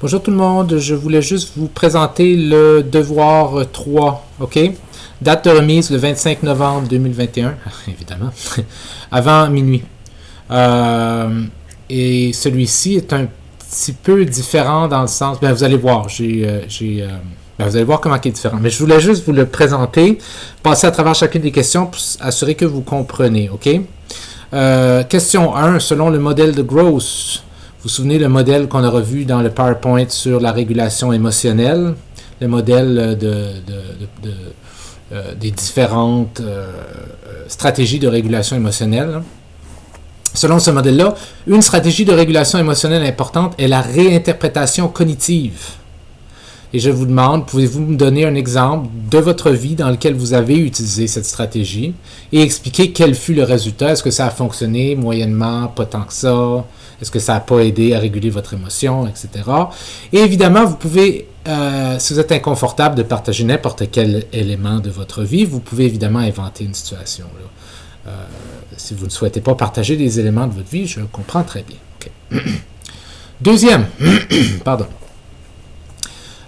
Bonjour tout le monde, je voulais juste vous présenter le devoir 3, ok? Date de remise le 25 novembre 2021, évidemment, avant minuit. Et celui-ci est un petit peu différent dans le sens, vous allez voir, vous allez voir comment il est différent. Mais je voulais juste vous le présenter, passer à travers chacune des questions pour assurer que vous comprenez, ok? Question 1, selon le modèle de Gross. Vous vous souvenez le modèle qu'on a revu dans le PowerPoint sur la régulation émotionnelle, le modèle des différentes stratégies de régulation émotionnelle. Selon ce modèle-là, une stratégie de régulation émotionnelle importante est la réinterprétation cognitive. Et je vous demande, pouvez-vous me donner un exemple de votre vie dans lequel vous avez utilisé cette stratégie et expliquer quel fut le résultat? Est-ce que ça a fonctionné moyennement, pas tant que ça? Est-ce que ça n'a pas aidé à réguler votre émotion, etc. Et évidemment, vous pouvez, si vous êtes inconfortable de partager n'importe quel élément de votre vie, vous pouvez évidemment inventer une situation. Si vous ne souhaitez pas partager des éléments de votre vie, je comprends très bien. Okay. Deuxième, pardon.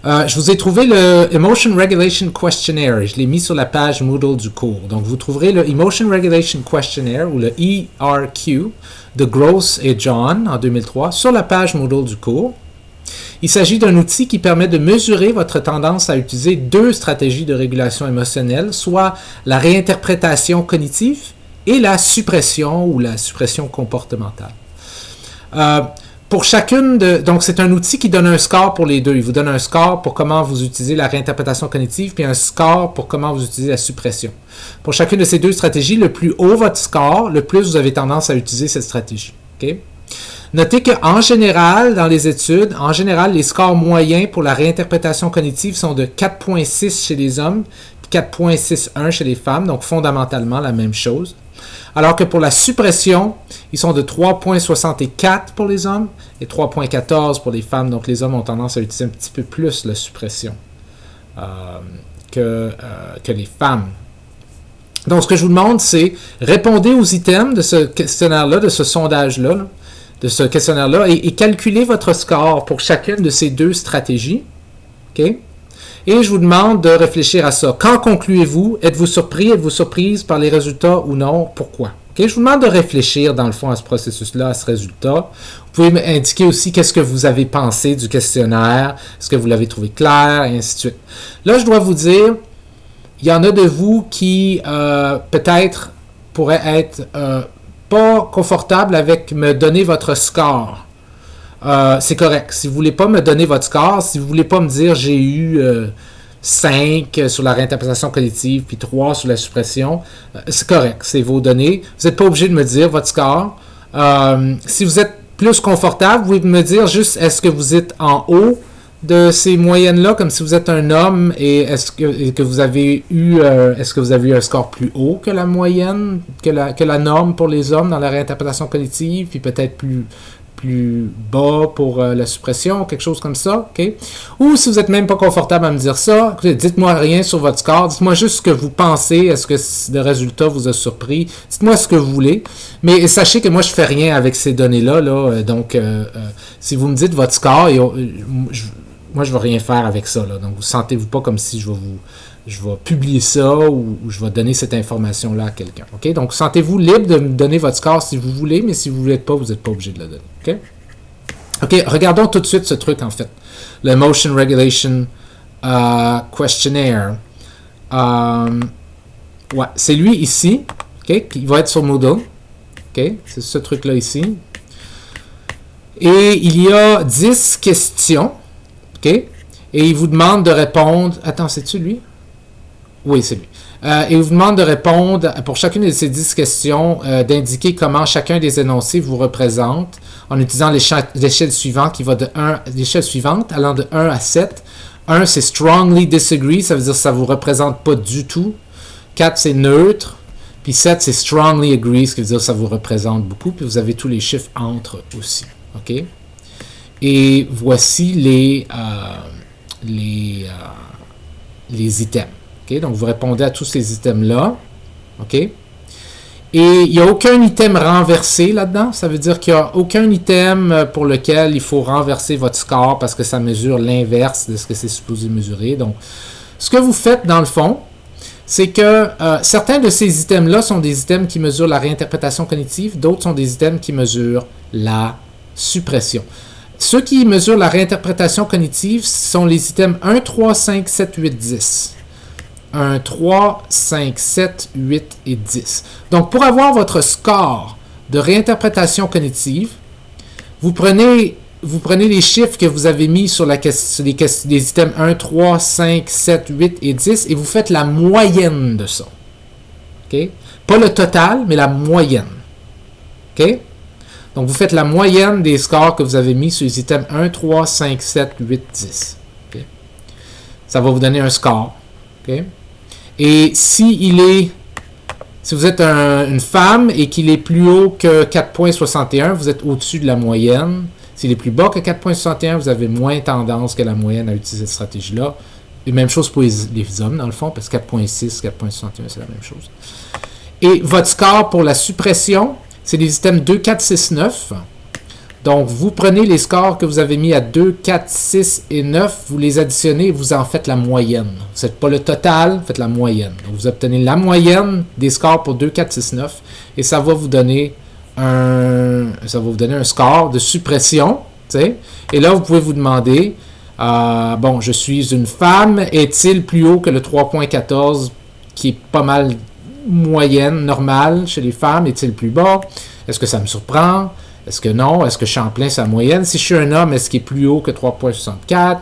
Je vous ai trouvé le Emotion Regulation Questionnaire. Je l'ai mis sur la page Moodle du cours. Donc, vous trouverez le Emotion Regulation Questionnaire ou le ERQ de Gross et John en 2003 sur la page Moodle du cours. Il s'agit d'un outil qui permet de mesurer votre tendance à utiliser deux stratégies de régulation émotionnelle, soit la réinterprétation cognitive et la suppression ou la suppression comportementale. Pour chacune donc c'est un outil qui donne un score pour les deux. Il vous donne un score pour comment vous utilisez la réinterprétation cognitive, puis un score pour comment vous utilisez la suppression. Pour chacune de ces deux stratégies, le plus haut votre score, le plus vous avez tendance à utiliser cette stratégie. Okay? Notez qu'en général, dans les études, en général, les scores moyens pour la réinterprétation cognitive sont de 4.6 chez les hommes, puis 4.61 chez les femmes, donc fondamentalement la même chose. Alors que pour la suppression, ils sont de 3.64 pour les hommes et 3.14 pour les femmes. Donc les hommes ont tendance à utiliser un petit peu plus la suppression que les femmes. Donc ce que je vous demande, c'est répondez aux items de ce questionnaire-là, de ce sondage-là, de ce questionnaire-là, et calculez votre score pour chacune de ces deux stratégies. OK? Et je vous demande de réfléchir à ça. Quand concluez-vous? Êtes-vous surpris? Êtes-vous surprise par les résultats ou non? Pourquoi? Okay? Je vous demande de réfléchir, dans le fond, à ce processus-là, à ce résultat. Vous pouvez m'indiquer aussi qu'est-ce que vous avez pensé du questionnaire. Est-ce que vous l'avez trouvé clair? Et ainsi de suite. Là, je dois vous dire, il y en a de vous qui, peut-être, pourraient être pas confortables avec me donner votre score. C'est correct. Si vous ne voulez pas me donner votre score, si vous ne voulez pas me dire j'ai eu 5 sur la réinterprétation cognitive puis 3 sur la suppression, c'est correct. C'est vos données. Vous n'êtes pas obligé de me dire votre score. Si vous êtes plus confortable, vous pouvez me dire juste est-ce que vous êtes en haut de ces moyennes-là, comme si vous êtes un homme, et est-ce que vous avez eu un score plus haut que la moyenne, que la norme pour les hommes dans la réinterprétation cognitive, puis peut-être plus bas pour la suppression, quelque chose comme ça, ok? Ou si vous n'êtes même pas confortable à me dire ça, écoutez, dites-moi rien sur votre score, dites-moi juste ce que vous pensez, est-ce que le résultat vous a surpris, dites-moi ce que vous voulez, mais sachez que moi je fais rien avec ces données-là, donc si vous me dites votre score, moi je ne vais rien faire avec ça, là, donc vous sentez-vous pas comme si je vais publier ça ou je vais donner cette information-là à quelqu'un. Okay? Donc, sentez-vous libre de me donner votre score si vous voulez, mais si vous ne voulez pas, vous n'êtes pas obligé de le donner. Okay? OK, regardons tout de suite ce truc, en fait. Le Emotion Regulation Questionnaire. Ouais, c'est lui ici, okay, qui va être sur Moodle. Okay? C'est ce truc-là ici. Et il y a 10 questions. OK? Et il vous demande de répondre... Attends, c'est-tu lui? Oui, c'est lui. Et il vous demande de répondre, pour chacune de ces 10 questions, d'indiquer comment chacun des énoncés vous représente en utilisant l'échelle suivante qui va l'échelle suivante allant de 1 à 7. 1, c'est strongly disagree, ça veut dire que ça ne vous représente pas du tout. 4, c'est neutre. Puis 7, c'est strongly agree, ce qui veut dire que ça vous représente beaucoup. Puis vous avez tous les chiffres entre aussi. OK? Et voici les items. Okay? Donc, vous répondez à tous ces items-là. OK? Et il n'y a aucun item renversé là-dedans. Ça veut dire qu'il n'y a aucun item pour lequel il faut renverser votre score parce que ça mesure l'inverse de ce que c'est supposé mesurer. Donc, ce que vous faites dans le fond, c'est que certains de ces items-là sont des items qui mesurent la réinterprétation cognitive, d'autres sont des items qui mesurent la suppression. Ceux qui mesurent la réinterprétation cognitive sont les items 1, 3, 5, 7, 8, 10. 1, 3, 5, 7, 8 et 10. Donc, pour avoir votre score de réinterprétation cognitive, vous prenez les chiffres que vous avez mis sur les items 1, 3, 5, 7, 8 et 10 et vous faites la moyenne de ça. Okay? Pas le total, mais la moyenne. Okay? Donc, vous faites la moyenne des scores que vous avez mis sur les items 1, 3, 5, 7, 8, 10. Okay? Ça va vous donner un score. Okay? Et si vous êtes une femme et qu'il est plus haut que 4,61, vous êtes au-dessus de la moyenne. S'il est plus bas que 4,61, vous avez moins tendance que la moyenne à utiliser cette stratégie-là. Et même chose pour les hommes, dans le fond, parce que 4,6, 4,61, c'est la même chose. Et votre score pour la suppression, c'est les items 2, 4, 6, 9. Donc, vous prenez les scores que vous avez mis à 2, 4, 6 et 9, vous les additionnez et vous en faites la moyenne. Vous ne faites pas le total, vous faites la moyenne. Donc, vous obtenez la moyenne des scores pour 2, 4, 6, 9 et ça va vous donner un score de suppression. T'sais. Et là, vous pouvez vous demander, bon, je suis une femme, est-il plus haut que le 3,14 qui est pas mal moyenne, normale chez les femmes? Est-il plus bas? Est-ce que ça me surprend? Est-ce que non? Est-ce que je suis en plein sa moyenne? Si je suis un homme, est-ce qu'il est plus haut que 3,64?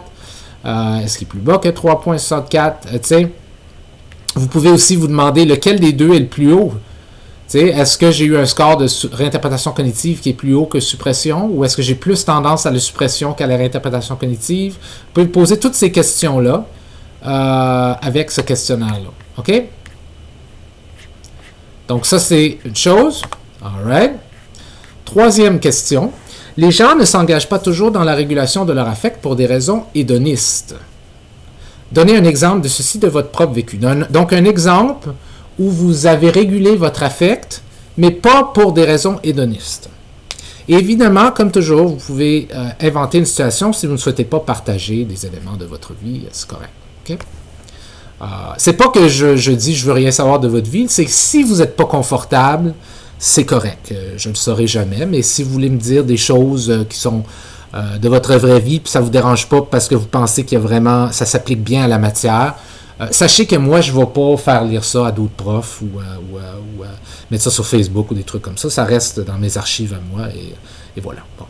Est-ce qu'il est plus bas que 3,64? Vous pouvez aussi vous demander lequel des deux est le plus haut. Est-ce que j'ai eu un score de réinterprétation cognitive qui est plus haut que suppression? Ou est-ce que j'ai plus tendance à la suppression qu'à la réinterprétation cognitive? Vous pouvez poser toutes ces questions-là avec ce questionnaire-là. OK? Donc ça, c'est une chose. All right. Troisième question. Les gens ne s'engagent pas toujours dans la régulation de leur affect pour des raisons hédonistes. Donnez un exemple de ceci de votre propre vécu. Donc, un exemple où vous avez régulé votre affect, mais pas pour des raisons hédonistes. Et évidemment, comme toujours, vous pouvez inventer une situation si vous ne souhaitez pas partager des éléments de votre vie. C'est correct. Okay? C'est pas que je dis je veux rien savoir de votre vie, c'est que si vous n'êtes pas confortable, c'est correct. Je ne le saurai jamais, mais si vous voulez me dire des choses qui sont de votre vraie vie, puis ça ne vous dérange pas parce que vous pensez qu'il y a vraiment, ça s'applique bien à la matière, sachez que moi, je ne vais pas faire lire ça à d'autres profs ou mettre ça sur Facebook ou des trucs comme ça. Ça reste dans mes archives à moi et voilà. Bon.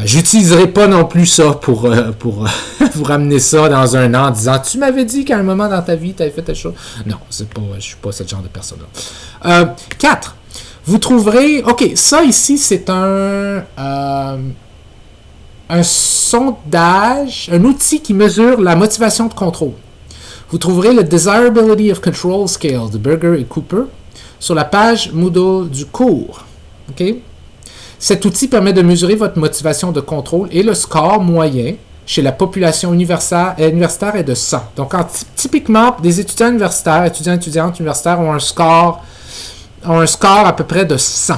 J'utiliserai pas non plus ça pour vous ramener ça dans un an en disant « Tu m'avais dit qu'à un moment dans ta vie, tu avais fait telle chose. » Non, je ne suis pas ce genre de personne-là. 4. Vous trouverez... OK, ça ici, c'est un sondage, un outil qui mesure la motivation de contrôle. Vous trouverez le Desirability of Control Scale de Berger et Cooper sur la page Moodle du cours. OK? Cet outil permet de mesurer votre motivation de contrôle et le score moyen chez la population universitaire est de 100. Donc, typiquement, des étudiants étudiantes universitaires ont un score à peu près de 100.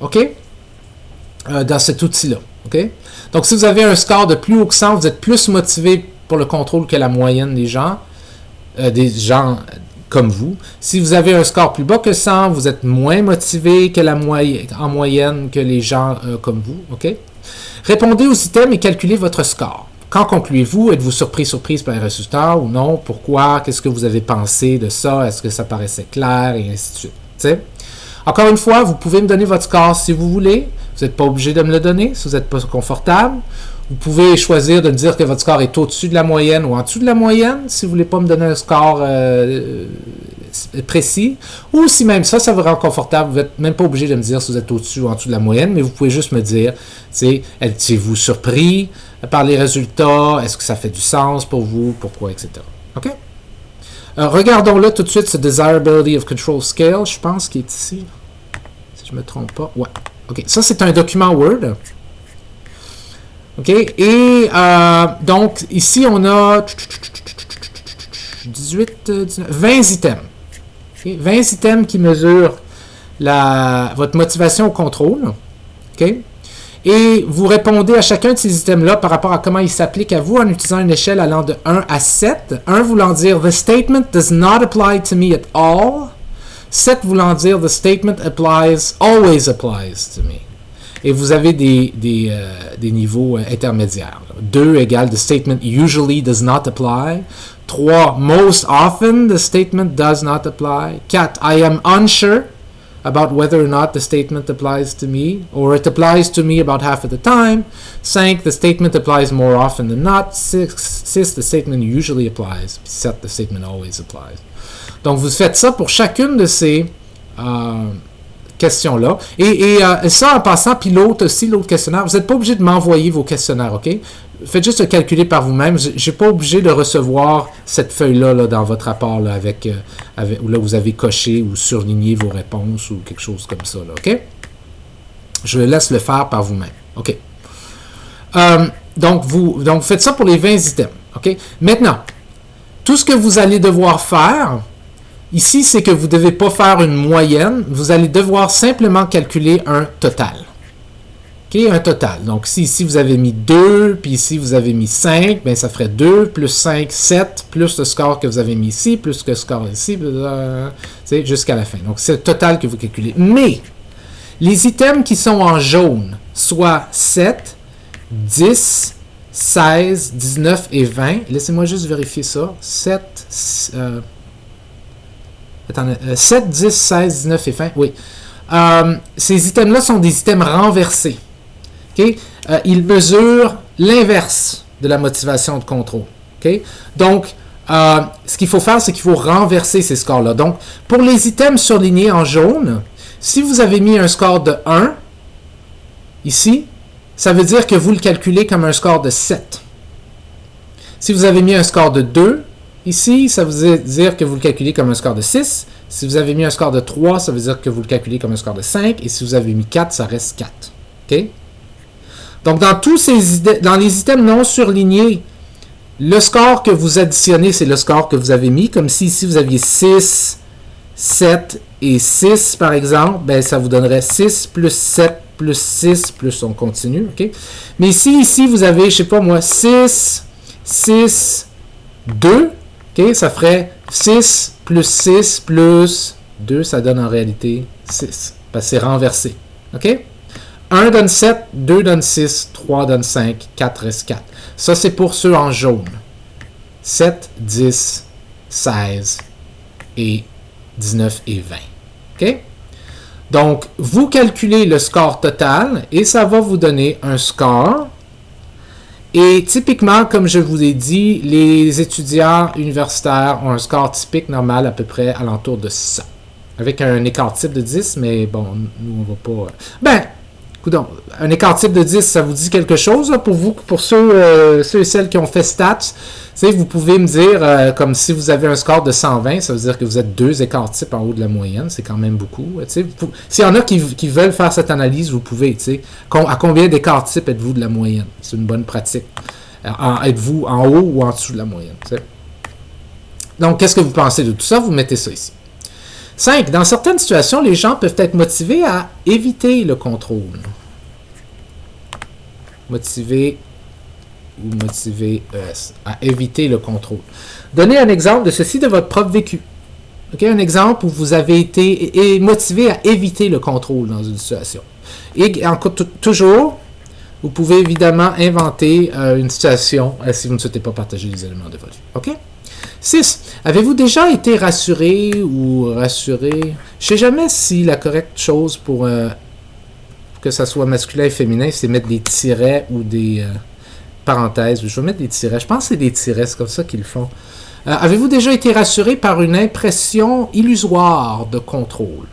OK? Dans cet outil-là. OK? Donc, si vous avez un score de plus haut que 100, vous êtes plus motivé pour le contrôle que la moyenne des gens comme vous. Si vous avez un score plus bas que 100, vous êtes moins motivé que en moyenne que les gens comme vous. OK? Répondez aux items et calculez votre score. Quand concluez-vous? Êtes-vous surprise par les résultats ou non? Pourquoi? Qu'est-ce que vous avez pensé de ça? Est-ce que ça paraissait clair? Et ainsi de suite. T'sais? Encore une fois, vous pouvez me donner votre score si vous voulez. Vous n'êtes pas obligé de me le donner si vous n'êtes pas confortable. Vous pouvez choisir de me dire que votre score est au-dessus de la moyenne ou en dessous de la moyenne si vous ne voulez pas me donner un score précis. Ou si même ça vous rend confortable, vous n'êtes même pas obligé de me dire si vous êtes au-dessus ou en dessous de la moyenne, mais vous pouvez juste me dire, êtes-vous surpris par les résultats? Est-ce que ça fait du sens pour vous? Pourquoi? Etc. OK? Regardons-le tout de suite, ce Desirability of Control Scale, je pense qu'il est ici. Si je ne me trompe pas. Ouais. OK. Ça, c'est un document Word. OK? Et donc, ici, on a 20 items. Okay? 20 items qui mesurent votre motivation au contrôle. OK? Et vous répondez à chacun de ces items-là par rapport à comment ils s'appliquent à vous en utilisant une échelle allant de 1 à 7. 1 voulant dire « The statement does not apply to me at all ». 7 voulant dire « The statement always applies to me ». Et vous avez des niveaux intermédiaires. 2 égale « The statement usually does not apply ». 3 « Most often the statement does not apply ». 4 « I am unsure about whether or not the statement applies to me, or it applies to me about half of the time. 5, the statement applies more often than not. 6, the statement usually applies. 7, the statement always applies. Donc, vous faites ça pour chacune de ces questions-là. Et ça, en passant, puis l'autre questionnaire, vous n'êtes pas obligé de m'envoyer vos questionnaires, OK? Faites juste le calculer par vous-même. Je n'ai pas obligé de recevoir cette feuille-là là, dans votre rapport là, où là, vous avez coché ou surligné vos réponses ou quelque chose comme ça. Là, OK? Je laisse le faire par vous-même. OK? Donc, vous faites ça pour les 20 items. OK? Maintenant, tout ce que vous allez devoir faire, ici, c'est que vous ne devez pas faire une moyenne. Vous allez devoir simplement calculer un total. OK, un total. Donc, si ici, vous avez mis 2, puis ici, vous avez mis 5, bien, ça ferait 2, plus 5, 7, plus le score que vous avez mis ici, plus le score ici, jusqu'à la fin. Donc, c'est le total que vous calculez. Mais, les items qui sont en jaune, soit 7, 10, 16, 19 et 20, laissez-moi juste vérifier ça. 7, 10, 16, 19 et 20, oui. Ces items-là sont des items renversés. Okay? Ils mesurent l'inverse de la motivation de contrôle. Okay? Donc, ce qu'il faut faire, c'est qu'il faut renverser ces scores-là. Donc, pour les items surlignés en jaune, si vous avez mis un score de 1, ici, ça veut dire que vous le calculez comme un score de 7. Si vous avez mis un score de 2, ici, ça veut dire que vous le calculez comme un score de 6. Si vous avez mis un score de 3, ça veut dire que vous le calculez comme un score de 5. Et si vous avez mis 4, ça reste 4. OK? Donc, dans les items non surlignés, le score que vous additionnez, c'est le score que vous avez mis. Comme si ici, vous aviez 6, 7 et 6, par exemple, ben, ça vous donnerait 6 plus 7 plus 6 plus on continue. OK? Mais ici, vous avez, je ne sais pas moi, 6, 6, 2. OK? Ça ferait 6 plus 2, ça donne en réalité 6. Parce que c'est renversé. OK? 1 donne 7, 2 donne 6, 3 donne 5, 4 reste 4. Ça, c'est pour ceux en jaune. 7, 10, 16 et 19 et 20. OK? Donc, vous calculez le score total et ça va vous donner un score. Et typiquement, comme je vous ai dit, les étudiants universitaires ont un score typique normal à peu près alentour de ça. Avec un écart type de 10, mais bon, nous, on va pas... Coudonc, un écart type de 10, ça vous dit quelque chose là, pour vous, pour ceux et celles qui ont fait stats? Vous pouvez me dire, comme si vous avez un score de 120, ça veut dire que vous êtes 2 écarts types en haut de la moyenne, c'est quand même beaucoup. S'il y en a qui veulent faire cette analyse, vous pouvez. À combien d'écarts types êtes-vous de la moyenne? C'est une bonne pratique. Êtes-vous en haut ou en dessous de la moyenne? T'sais? Donc, qu'est-ce que vous pensez de tout ça? Vous mettez ça ici. 5. Dans certaines situations, les gens peuvent être motivés à éviter le contrôle. Motivé ES, à éviter le contrôle. Donnez un exemple de ceci de votre propre vécu. Okay? Un exemple où vous avez été motivé à éviter le contrôle dans une situation. Et toujours, vous pouvez évidemment inventer une situation si vous ne souhaitez pas partager les éléments de votre vie. OK? 6. Avez-vous déjà été rassuré ou rassuré? Je ne sais jamais si la correcte chose pour que ça soit masculin et féminin, c'est mettre des tirets ou des parenthèses. Je vais mettre des tirets. Je pense que c'est des tirets, c'est comme ça qu'ils le font. Avez-vous déjà été rassuré par une impression illusoire de contrôle?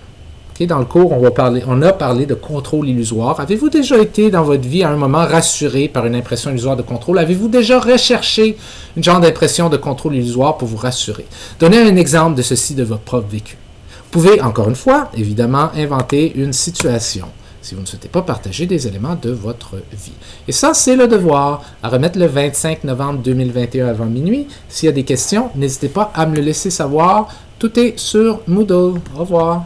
Okay, dans le cours, on a parlé de contrôle illusoire. Avez-vous déjà été dans votre vie à un moment rassuré par une impression illusoire de contrôle? Avez-vous déjà recherché une genre d'impression de contrôle illusoire pour vous rassurer? Donnez un exemple de ceci de votre propre vécu. Vous pouvez, encore une fois, évidemment, inventer une situation si vous ne souhaitez pas partager des éléments de votre vie. Et ça, c'est le devoir à remettre le 25 novembre 2021 avant minuit. S'il y a des questions, n'hésitez pas à me le laisser savoir. Tout est sur Moodle. Au revoir.